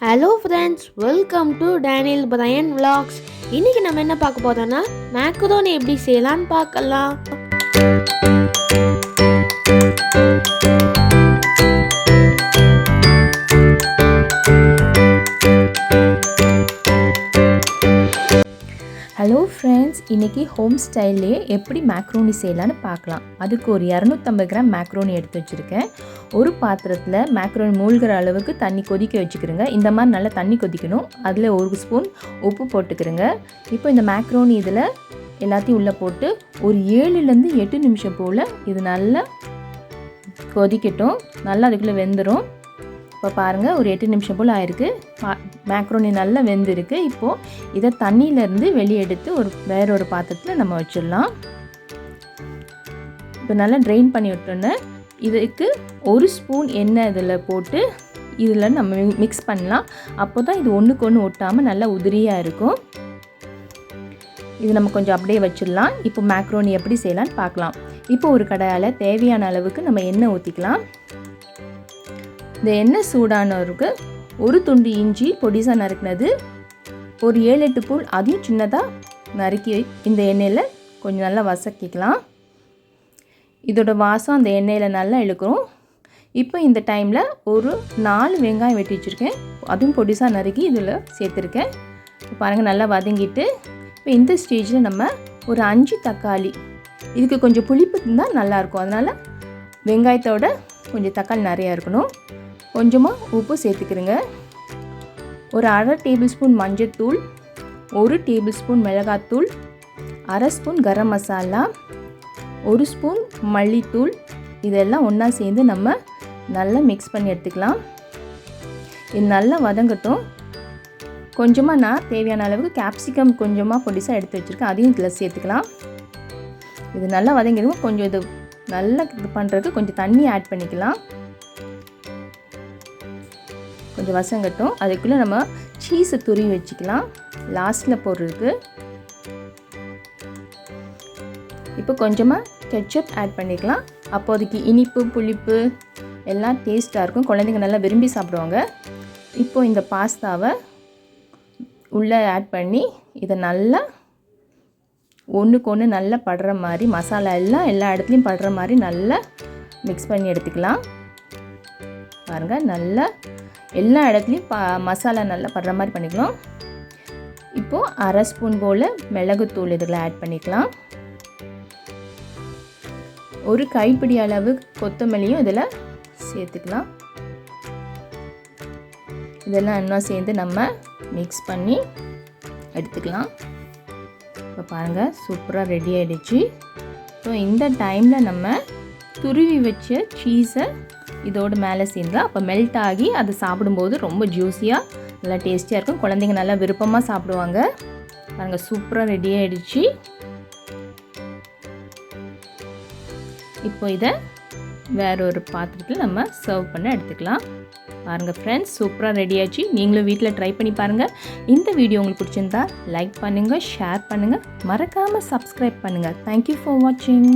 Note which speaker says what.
Speaker 1: Hello friends, welcome to Daniel Brian vlogs. இன்றைக்கி நம்ம என்ன பார்க்க போகிறோன்னா மேக்ரோனி எப்படி செய்யலான்னு பார்க்கலாம்.
Speaker 2: ஹலோ ஃப்ரெண்ட்ஸ், இன்றைக்கி ஹோம் ஸ்டைல்லே எப்படி மேக்ரோனி செய்யலான்னு பார்க்கலாம். அதுக்கு ஒரு 250 கிராம் மேக்ரோனி எடுத்து வச்சுருக்கேன். ஒரு பாத்திரத்தில் மேக்ரோனி மூழ்கிற அளவுக்கு தண்ணி கொதிக்க வச்சுக்கிறேங்க. இந்த மாதிரி நல்லா தண்ணி கொதிக்கணும். அதில் 1 ஸ்பூன் உப்பு போட்டுக்கிறேங்க. இப்போ இந்த மேக்ரோனி இதில் எல்லாத்தையும் உள்ளே போட்டு ஒரு 7லேருந்து 8 நிமிஷம் போல் இது நல்லா கொதிக்கட்டும். நல்லா அதுக்குள்ளே வெந்துடும். இப்போ பாருங்கள், ஒரு 8 நிமிஷம் போல் ஆயிருக்கு. மேக்ரோனி நல்லா வெந்திருக்கு. இப்போது இதை தண்ணியிலேருந்து வெளியே எடுத்து வேற ஒரு பாத்திரத்தில் நம்ம வச்சிடலாம். இப்போ நல்லா ட்ரெயின் பண்ணி விட்டோன்னே இதுக்கு 1 ஸ்பூன் எண்ணெய் இதில் போட்டு இதில் நம்ம மிக்ஸ் பண்ணலாம். அப்போ தான் இது ஒன்றுக்கு ஒன்று ஒட்டாமல் நல்லா உதிரியாக இருக்கும். இது நம்ம கொஞ்சம் அப்படியே வச்சிடலாம். இப்போ மேக்ரோனி எப்படி செய்யலான்னு பார்க்கலாம். இப்போ ஒரு கடாயில் தேவையான அளவுக்கு நம்ம எண்ணெய் ஊற்றிக்கலாம். இந்த எண்ணெய் சூடானவருக்கு ஒரு துண்டு இஞ்சி பொடிசாக நறுக்கினது, ஒரு 7-8 பூல் அதையும் சின்னதாக நறுக்கி இந்த எண்ணெயில் கொஞ்சம் நல்லா வதக்கிக்கலாம். இதோட வாசம் அந்த எண்ணெயில் நல்லா இழுக்கிறோம். இப்போ இந்த டைமில் ஒரு 4 வெங்காயம் வெட்டி வச்சுருக்கேன். அதுவும் பொடிசாக நறுக்கி இதில் சேர்த்துருக்கேன். பாருங்கள், நல்லா வதங்கிட்டு இப்போ இந்த ஸ்டேஜில் நம்ம ஒரு 5 தக்காளி, இதுக்கு கொஞ்சம் புளிப்பு இருந்தால் நல்லாயிருக்கும். அதனால் வெங்காயத்தோட கொஞ்சம் தக்காளி நிறையா இருக்கணும். கொஞ்சமாக உப்பு சேர்த்துக்கிறேங்க. ஒரு 1/2 டேபிள் ஸ்பூன் மஞ்சள்தூள், 1 டேபிள் ஸ்பூன் மிளகாத்தூள், 1/2 ஸ்பூன் கரம் மசாலா, 1 ஸ்பூன் மல்லித்தூள், இதெல்லாம் ஒன்றா சேர்ந்து நம்ம நல்லா மிக்ஸ் பண்ணி எடுத்துக்கலாம். இது நல்லா வதங்கட்டும். கொஞ்சமாக நான் தேவையான அளவுக்கு கேப்சிகம் கொஞ்சமாக பொடிசாக எடுத்து வச்சுருக்கேன். அதையும் இதில் சேர்த்துக்கலாம். இது நல்லா வதங்கிடும். கொஞ்சம் இது நல்லா இது பண்ணுறதுக்கு கொஞ்சம் தண்ணி ஆட் பண்ணிக்கலாம். கொஞ்சம் வசங்கட்டும். அதுக்குள்ளே நம்ம சீஸை துருவி வச்சுக்கலாம் லாஸ்ட்டில் போடுறதுக்கு. இப்போ கொஞ்சமாக கெட்சப் ஆட் பண்ணிக்கலாம். அப்போதைக்கு இனிப்பு புளிப்பு எல்லாம் டேஸ்ட்டாக இருக்கும். குழந்தைங்க நல்லா விரும்பி சாப்பிடுவாங்க. இப்போது இந்த பாஸ்தாவை உள்ளே ஆட் பண்ணி இதை நல்லா ஒன்றுக்கு ஒன்று நல்லா படுற மாதிரி, மசாலா எல்லாம் எல்லா இடத்துலையும் படுற மாதிரி நல்லா மிக்ஸ் பண்ணி எடுத்துக்கலாம். பாருங்கள், நல்லா எல்லா இடத்துலையும் மசாலா நல்லா படுற மாதிரி பண்ணிக்கலாம். இப்போது 1/2 ஸ்பூன் போல் மிளகுத்தூள் இதில் ஆட் பண்ணிக்கலாம். ஒரு கைப்பிடி அளவு கொத்தமல்லியும் இதில் சேர்த்துக்கலாம். இதெல்லாம் இன்னும் சேர்ந்து நம்ம மிக்ஸ் பண்ணி எடுத்துக்கலாம். இப்போ பாருங்கள், சூப்பராக ரெடி ஆகிடுச்சு. ஸோ இந்த டைமில் நம்ம துருவி வச்ச சீஸை இதோடு மேலே சேர்ந்தா அப்போ மெல்ட் ஆகி அது சாப்பிடும்போது ரொம்ப ஜூஸியாக நல்லா டேஸ்டியாக இருக்கும். குழந்தைங்க நல்லா விருப்பமாக சாப்பிடுவாங்க. பாருங்கள், சூப்பராக ரெடி ஆகிடுச்சு. இப்போ இதை வேற ஒரு பாத்திரத்தில் நம்ம சர்வ் பண்ண எடுத்துக்கலாம். பாருங்கள் ஃப்ரெண்ட்ஸ், சூப்பராக ரெடி ஆச்சு. நீங்களும் வீட்டில் ட்ரை பண்ணி பாருங்கள். இந்த வீடியோ உங்களுக்கு பிடிச்சிருந்தா லைக் பண்ணுங்கள், ஷேர் பண்ணுங்கள், மறக்காமல் சப்ஸ்கிரைப் பண்ணுங்கள். தேங்க்யூ ஃபார் வாட்சிங்.